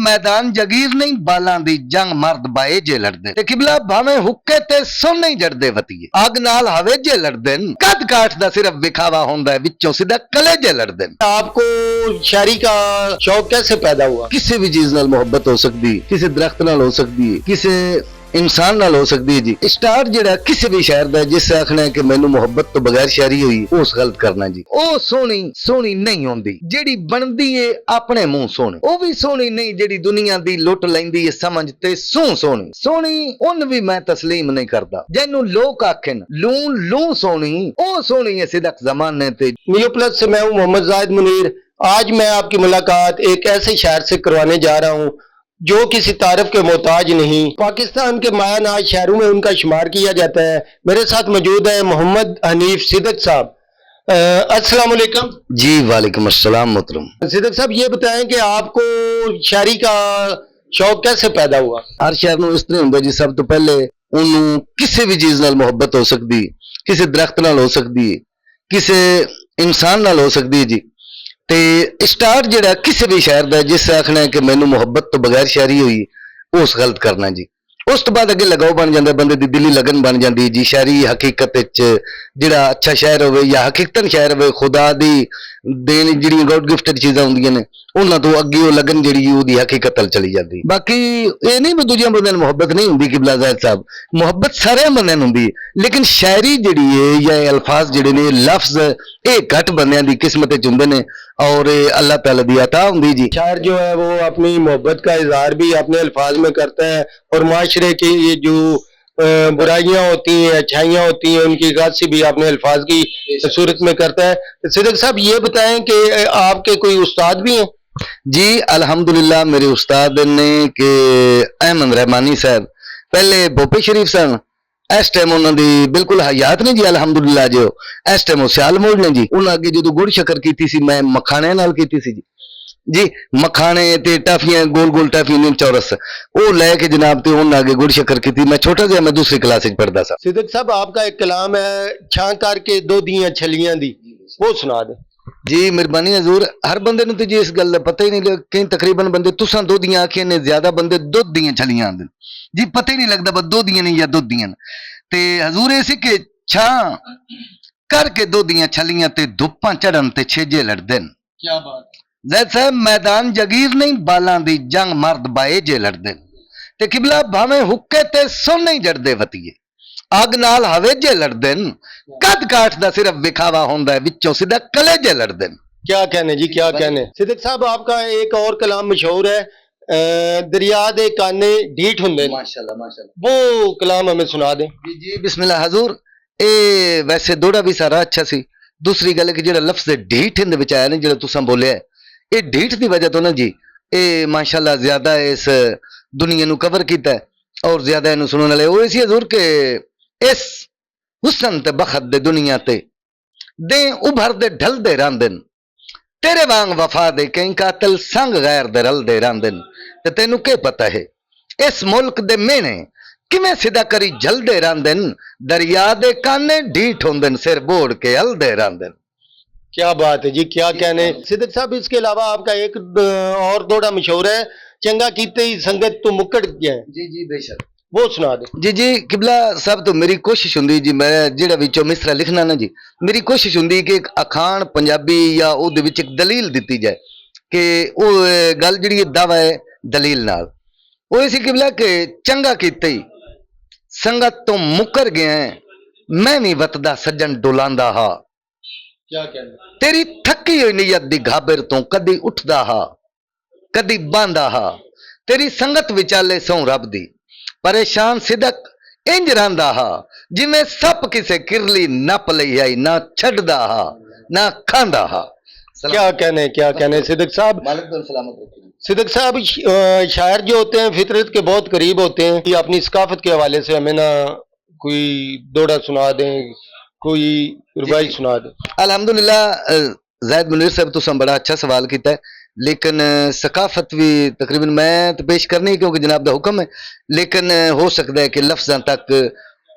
मैदान जगीर नहीं बालां दी जंग मर्द बाए जे लड़दे ते किबला भावें हुक्के ते सुन नहीं जड़दे वतीए अग नाल हवे जे लड़दे कद काठ दा सिर्फ विखावा होंदा है विचों सीधा कलेजे लड़दे। आपको शायरी का शौक कैसे पैदा हुआ? किसी भी चीज नाल मोहब्बत हो सकती, किसी दरख्त नाल हो सकती है, किसी इंसान नाल हो सकती है जी। स्टार्ट जेड़ा किसी भी शायर दा जिस आखना है कि मैनू मोहब्बत तो बगैर शायरी हुई उस गलत करना जी। ओ सोहनी सोहनी नहीं होंदी जेड़ी बनदी है अपने मुंह सोहनी, ओ भी सोहनी नहीं जेड़ी दुनिया दी लुट लैंदी है समझ ते सूं सोहनी। सोहनी उन भी मैं तस्लीम नहीं करदा जैनू लोग आखन लूं लूं सोहनी, ओ सोहनी है सिदक जमाने ते। न्यू प्लस से मैं हूं मोहम्मद जाहिद मुनीर। आज मैं आपकी मुलाकात एक ऐसे शायर से करवाने जा रहा हूं जो किसी तारीफ के मोहताज नहीं। पाकिस्तान के मायानाज शायरों में उनका शुमार किया जाता है। मेरे साथ मौजूद है मोहम्मद हनीफ सिद्दीक साहब। अस्सलाम वालेकुम। जी वालेकुम अस्सलाम मोहतरम। सिद्दीक साहब ये बताएं कि आपको शायरी का शौक कैसे पैदा हुआ? हर शायर नूं इस तरह हुंदा जी, सब तो पहले उन्होंने किसी भी चीज नाल मोहब्बत हो सकती, किसी दरख्त नाल हो सकती है, किसी इंसान नाल हो सकती है जी। ते स्टार्ट जेड़ा किसी भी शायर दा जिस आखना है कि मैनू मोहब्बत तो बगैर शायरी हुई उस गलत करना जी। उस तो बाद अगे लगाओ बन जाता, बंदे दी दिली लगन बन जाती जी। शायरी हकीकत जेड़ा अच्छा शायर हो या हकीकतन शायर हो, खुदा दी देन जी गॉड गिफ्टेड चीज़ां होंदियां ने उन्हां तो अगे वो लगन जी ओदी हकीकत अल चली जाती। बाकी ये नहीं भी दूजिया बंदे मोहब्बत नहीं होंगी किबला ज़ाहिद साहब, मोहब्बत सारे बंदे होंदी है, लेकिन शायरी जी है या अल्फाज जेडे ने लफ्ज ये घट बंदियां दी किस्मत च हुंदे ने और अल्लाह ताला दी अता हुंदी जी। शायर जो है वो अपनी मोहब्बत का इजहार भी अपने अल्फाज में करता है और माशरे की ये जो बुराइयां होती हैं, अच्छाइयां होती हैं, उनकी गाजी भी अपने अल्फाज की सूरत में करता है। सिद्दीक साहब ये बताएं कि आपके कोई उस्ताद भी हैं? जी अल्हम्दुलिल्लाह मेरे उस्ताद ने के अहमद रहमानी साहब पहले भोपे शरीफ सन, इस टाइम उन्होंने बिल्कुल हयात नहीं जी अल्हम्दुलिल्लाह जो इस टाइम सियाल मोड़ ने जी। उन्हें अगे जो गुड़ शक्कर की सी मैं मखाने नाल की सी जी मखाने ते टाफियां गोल गोल टाफियां चौरस वो लैके जनाब ते उन्हें अगे गुड़ शक्कर की। मैं छोटा जहा मैं दूसरी क्लास पढ़ता सा। सिद्दीक साहब आपका एक कलाम है छां करके दो दियां छलियां दी, वो सुना दे। जी मेहरबानी हजूर। हर बंदे तो जी इस गल का पता ही नहीं, कई तकरीबन बंदे तुसा दो दियां आखियां ने, ज्यादा बंदे दुध दियां छलियां आंदे जी, पता ही नहीं लगता बस दो दियां नहीं या दुध दियां ते हजूर ये सी कि छां करके दो दियां छलियां ते धुप्पां चढ़न ते छेजे लड़दे। क्या बात। ज़ैद साहब मैदान जगीर नहीं बालां दी जंग मर्द बाए जे लड़दे ते किबला भावें हुक्के ते सुन नहीं जड़दे वतीए अग नाल हवे जे लड़दे कद काठ दा सिर्फ विखावा होंदा है विचों सीधा कलेजे लड़दे। क्या कहने जी, क्या कहने। सिद्दीक साहब आपका एक और कलाम मशहूर है दरिया दे काने ढीठ हुंदे। माशाल्लाह माशाल्लाह, वो कलाम हमें सुना दें। जी जी बिस्मिल्लाह हजूर। ए वैसे दोड़ा भी सारा अच्छा सी। दूसरी गल कि जेड़ा लफ्ज ढीठ हिंद विच आया ने जेड़ा तुसां बोलिया ये ढीठ की वजह तो ना जी ये माशाल्लाह ज्यादा इस दुनिया नू कवर किया और ज्यादा इनू सुनने वाले वो इसी हजूर के इस हुसन ते बखत दे दुनिया ते दे उभर दे ढल दे रांदन तेरे वांग वफा दे कई कातल संग गैर दे रल दे रांदन ते तेनू के पता है इस मुल्क दे मेने किवें सिदा करी जलदे रांदन दरिया दे काने ढीठ होंदन सिर बोड़ के हलदे रांदन। क्या बात है जी, क्या कहने। सिद्दीक साहब इसके अलावा आपका एक और दौड़ा मशहूर है चंगा कीते ही संगत तो मुक्कड़ गया है। जी जी बेशक, वो सुना दे। जी जी किबला साहब तो मेरी कोशिश होंगी जी, मैं जेड़ा विचों मिसरा लिखना ना जी मेरी कोशिश होंगी कि एक अखान पंजाबी या उहदे विच एक दलील दी जाए कि वो गल जिहड़ी दावा है दलील नाल वो इसी किबला के चंगा कीते ही संगत तो मुकर गया है मैं नहीं वतदा सज्जन डोलांदा हा। क्या कहना। तेरी थकी हुई नीयत दी घाबिर तो कदी उठदा हा कदी बांदा हा तेरी संगत विचाले सौ रब दी परेशान सिदक इंज रंदा हा जिवें सप किसे किरली नप लई आई ना छड़दा हा ना खांदा हा। क्या कहने, क्या कहने। सिद्दीक साहब सिद्दीक साहब शायर जो होते हैं फितरत के बहुत करीब होते हैं। ये अपनी सकाफत के हवाले से हमें ना कोई दौड़ा सुना दें, कोई रुबाई सुना दें। अल्हम्दुलिल्लाह ज़ाहिद मुनीर साहब तुसां बड़ा अच्छा सवाल किया है, लेकिन सकाफत भी तकरीबन मैं तो पेश करनी क्योंकि जनाब का हुक्म है, लेकिन हो सकता है कि लफ्जां तक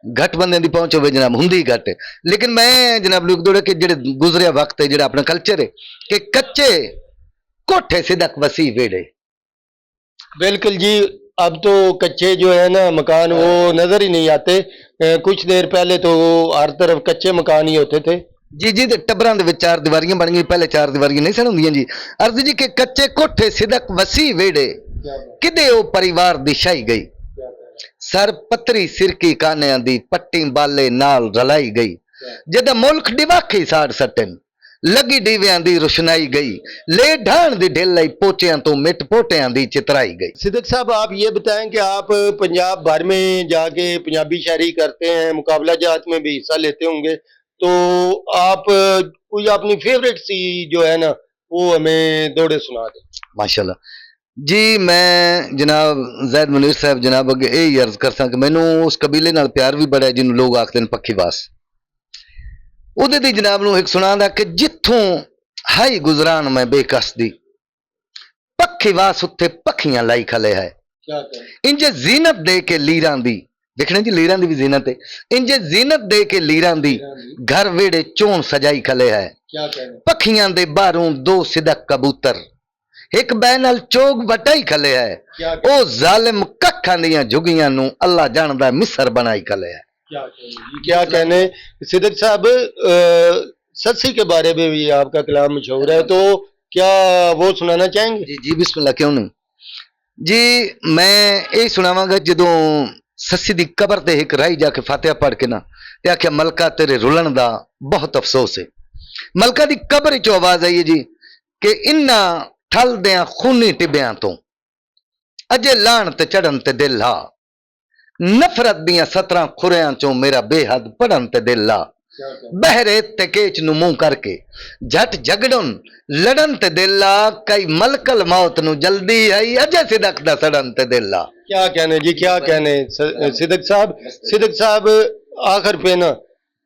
घट बंदे की पहुंच हो जनाब हुंदी घट, लेकिन मैं जनाब लिख दौड़ा कि जेड़े गुजरिया वक्त है जेड़ा अपना कल्चर है कि कच्चे कोठे सिदक वसी वेड़े बिल्कुल जी। अब तो कच्चे जो है ना मकान वो नजर ही नहीं आते। कुछ देर पहले तो हर तरफ कच्चे मकान ही होते थे। ਜੀ ਜੀ ਤੇ ਟੱਬਰਾਂ ਦੇ ਵਿੱਚ ਚਾਰ ਦੀਵਾਰੀਆਂ ਬਣ ਗਈਆਂ, ਪਹਿਲੇ ਚਾਰ ਦੀਵਾਰੀਆਂ ਨਹੀਂ ਸਨ ਹੁੰਦੀਆਂ ਜੀ। ਅਰਜ਼ ਜੀ ਕਿ ਕੱਚੇ ਕੋਠੇ ਸਿਦਕ ਵਸੀ ਵੇੜੇ ਕਿਦੇ ਉਹ ਪਰਿਵਾਰ ਦੀ ਸ਼ਾਈ ਗਈ, ਸਰ ਪੱਤਰੀ ਸਿਰਕੀ ਕਾਨਿਆਂ ਦੀ ਪੱਟੀ ਬਾਲੇ ਨਾਲ ਰਲਾਈ ਗਈ, ਜਿਹਦਾ ਮੁਲਕ ਦਿਵਾਖੀ ਸਾੜ ਸੱਟਨ ਲੱਗੀ ਦੀਵਿਆਂ ਦੀ ਰੁਸ਼ਨਾਈ ਗਈ, ਲੈ ਢਾਣ ਦੀ ਢਿੱਲ ਲਈ ਪੋਚਿਆਂ ਤੋਂ ਮਿੱਟ ਪੋਟਿਆਂ ਦੀ ਚਿਤਰਾਈ ਗਈ। सिद्दीक साहब, आप ये बताएं कि आप पंजाब भर में जाके पंजाबी शायरी करते हैं, मुकाबला जात में भी हिस्सा लेते होंगे, तो आप कोई अपनी फेवरेट सी जो है ना वो हमें दौड़े सुना दें। माशाल्लाह जी। मैं जनाब जैद मुनीर साहब जनाब अगे यही अर्ज कर सक, मैनू उस कबीले नाल प्यार भी बड़ा है जिन्होंने लोग आखते हैं पक्खीवास। ਉਹਦੇ ਦੀ ਜਨਾਬ ਨੂੰ ਇੱਕ ਸੁਣਾਉਂਦਾ ਕਿ ਜਿੱਥੋਂ ਹਾਈ ਗੁਜ਼ਰਾਨ ਮੈਂ ਬੇਕਸ ਦੀ ਪੱਖੀਵਾਸ ਉੱਥੇ ਪੱਖੀਆਂ ਲਾਈ ਖਲੇ ਹੈ, ਇੰਜੇ ਜ਼ੀਨਤ ਦੇ ਕੇ ਲੀਰਾਂ ਦੀ, ਦੇਖਣੇ ਜੀ ਲੀਰਾਂ ਦੀ ਵੀ ਜ਼ੀਨਤ ਹੈ, ਇੰਜੇ ਜ਼ੀਨਤ ਦੇ ਕੇ ਲੀਰਾਂ ਦੀ ਘਰ ਵੇੜੇ ਚੋਣ ਸਜਾਈ ਖਲੇ ਹੈ, ਪੱਖੀਆਂ ਦੇ ਬਾਹਰੋਂ ਦੋ ਸਿਦਕ ਕਬੂਤਰ ਇੱਕ ਬੈ ਨਾਲ ਚੋਗ ਵਟਾਈ ਖਲੇ ਹੈ, ਉਹ ਜ਼ਾਲਿਮ ਕੱਖਾਂ ਦੀਆਂ ਝੁਗੀਆਂ ਨੂੰ ਅੱਲਾ ਜਾਣਦਾ ਮਿਸਰ ਬਣਾਈ ਖਲੇ ਹੈ। क्या कहने सिद्दीक साहब, सस्सी के बारे में भी आपका कलाम मशहूर है, तो क्या वो सुनाना चाहेंगे? जी जी बिस्मिल्लाह, क्यों नहीं जी। मैं यही सुनावांगा जदों सस्सी दी कबर ते एक राही जाके फातिहा पढ़ के ना ते आख्या मलका तेरे रुलन दा बहुत अफसोस है। मलका दी कबर चो आवाज आई है जी कि इन्ना ठल दियां खूनी टिबियां तो अजे लाण ते चढ़न ते दिल हा, नफरत दियां 17 खुरियां चो मेरा बेहद पढ़न ते दिल ला, बहरे ते केच नु मुंह करके झट झगड़न लड़न ते दिल ला, कई मलकल मौत नु जल्दी आई अजे सिदक दा सड़न ते दिल ला। क्या कहने जी, क्या कहने सिद्दीक साहब। सिद्दीक साहब, आखिर पे ना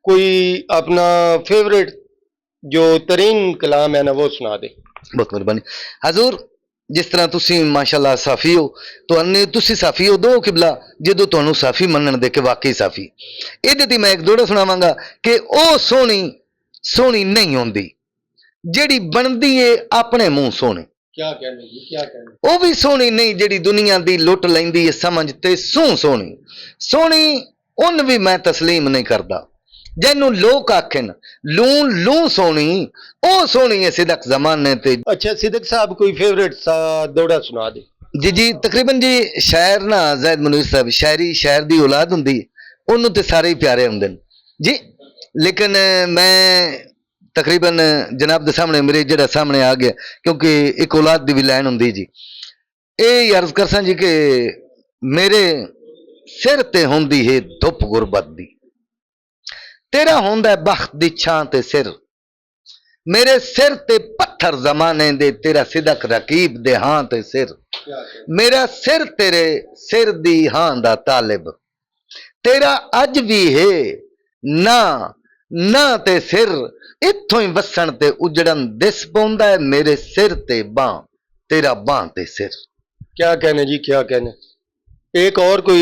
कोई अपना फेवरेट जो तरीन कलाम है ना वो सुना दे। बहुत मेहरबानी हजूर। जिस तरह तुसी माशाल्लाह साफी हो, तो तुसी साफी हो दो किबला जो तुहानू साफी मनन दे के वाकई साफी। ਇਹਦੇ ਤੇ ਮੈਂ ਇੱਕ ਦੋੜਾ ਸੁਣਾਵਾਂਗਾ ਕਿ ਉਹ ਸੋਹਣੀ ਸੋਹਣੀ ਨਹੀਂ ਹੁੰਦੀ ਜਿਹੜੀ ਬਣਦੀ ਏ ਆਪਣੇ ਮੂੰਹ ਸੋਹਣੇ। क्या कहने जी, क्या कहने। ਉਹ ਵੀ ਸੋਹਣੀ ਨਹੀਂ ਜਿਹੜੀ ਦੁਨੀਆ ਦੀ ਲੁੱਟ ਲੈਂਦੀ ਏ ਸਮਝ ਤੇ ਸੂਹ ਸੋਹਣੀ। ਸੋਹਣੀ ਉਹਨ ਵੀ ਮੈਂ ਤਸਲੀਮ ਨਹੀਂ ਕਰਦਾ जैनू लोग आखन लू लू सोनी ओ सोनी है सिदक जमाने ते। अच्छा सिद्दीक साहब, कोई फेवरेट सा दौड़ा सुना दे। जी जी तकरीबन जी शायर ना जैद मुनीर साहब शायरी शायर दी औलाद हुंदी ओनू ते सारे ही प्यारे हुंदे जी, लेकिन मैं तकरीबन जनाब दे सामने मेरे जेड़ा सामने आ गया क्योंकि एक औलाद दी भी लाइन हुंदी जी। ये अर्ज करसा जी कि मेरे सिर ते हुंदी है धुप गुरबत दी, तेरा होंदा बख्त दी छां ते सिर, मेरे सिर ते पत्थर जमाने दे तेरा सिदक रकीब दे हां ते सिर, मेरा सिर तेरे सिर दी हां दा तालिब, तेरा अज भी है ना ना ते सिर, इत्थों ही वसन ते उजड़न दिस पौंदा है मेरे सिर ते बां तेरा बां ते सिर। क्या कहने जी, क्या कहने। एक और कोई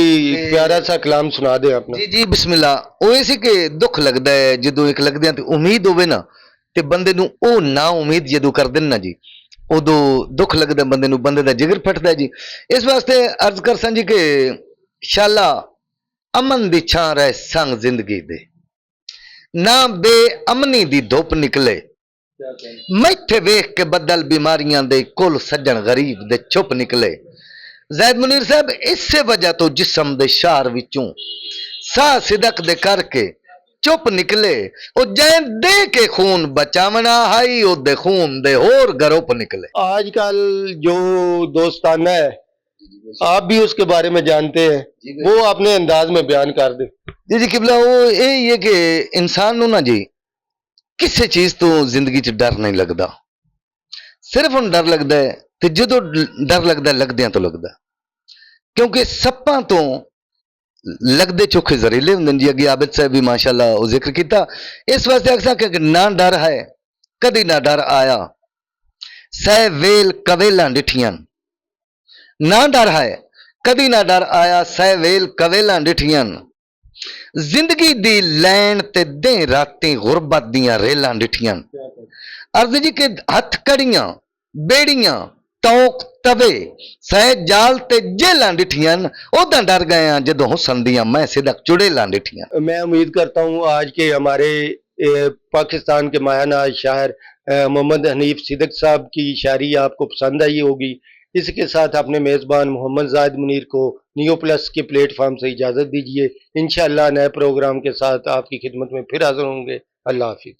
प्यारा सा कलाम सुना दे अपना। जी जी बिस्मिल्लाह। ਉਹ ਸੀ ਕਿ ਦੁੱਖ ਲੱਗਦਾ ਹੈ ਜਦੋਂ ਇੱਕ ਲੱਗਦਿਆਂ ਤੇ ਉਮੀਦ ਹੋਵੇ ਨਾ ਤੇ ਬੰਦੇ ਨੂੰ ਉਹ ਨਾ ਉਮੀਦ ਜਦੋਂ ਕਰ ਦੇਣ ਨਾ ਜੀ ਉਦੋਂ ਦੁੱਖ ਲੱਗਦਾ ਬੰਦੇ ਨੂੰ, ਬੰਦੇ ਦਾ ਜਿਗਰ ਫਟਦਾ ਜੀ। ਇਸ ਵਾਸਤੇ ਅਰਜ਼ ਕਰਸਾਂ ਜੀ ਕਿ ਸ਼ਾਲਾ ਅਮਨ ਦੀ ਛਾਂ ਰਹਿ ਸੰਗ ਜ਼ਿੰਦਗੀ ਦੇ, ਨਾ ਬੇਅਮਨੀ ਦੀ ਧੁੱਪ ਨਿਕਲੇ, ਮੈਥੇ ਵੇਖ ਕੇ ਬਦਲ ਬਿਮਾਰੀਆਂ ਦੇ ਕੁੱਲ ਸੱਜਣ ਗਰੀਬ ਦੇ ਚੁੱਪ ਨਿਕਲੇ। जैद मुनीर साहब इसे वजह तो जिस्म दे शार विचों साह सिदक दे करके चुप निकले, ओ जैन दे के खून बचावना हाई ओ दे खून दे होर गरोप निकले। आजकल जो दोस्ताना है आप भी उसके बारे में जानते हैं, वो अपने अंदाज में बयान कर दे। जी जी किबला वो यही है कि इंसान नू ना जी किसी चीज तो जिंदगी च डर नहीं लगता, सिर्फ उन डर लगता है ते जो डर लगता लगदियां तो लगता, क्योंकि सप्पां तो लगदे चोखे जहरीले हुंदे जी। अगे आबिद साहब भी माशाअल्लाह वो जिक्र किया। इस वास्ते आखसा कि ना डर है कदी ना डर आया, सै वेल कवेलां डिठियां, ना डर है कदी ना डर आया, सै वेल कवेलां डिठियां, जिंदगी दी लैन ते दे राती गुरबत दियां रेलां डिठियां। अर्ज जी के हथ कड़ियां बेड़ियां ਤੌਕ ਤਵੇ ਸਹਿ ਜਾਲ ਤੇ ਜੇਲਾਂ ਡਿਠੀਆਂ ਉਦਾਂ ਡਰ गए हैं ਜਦੋਂ ਹੁਸਨ ਦੀਆਂ मैं सिदक चुड़ेलां डिठियां। मैं उम्मीद करता हूँ आज के हमारे पाकिस्तान के मायानाज शायर मोहम्मद हनीफ सिद्दीक साहब की शायरी आपको पसंद आई होगी। इसके साथ अपने मेज़बान मोहम्मद जाहिद मुनीर को नियो प्लस के प्लेटफॉर्म से इजाज़त दीजिए। इंशाअल्लाह नए प्रोग्राम के साथ आपकी खिदमत में फिर हाजिर होंगे। अल्लाह हाफिज़।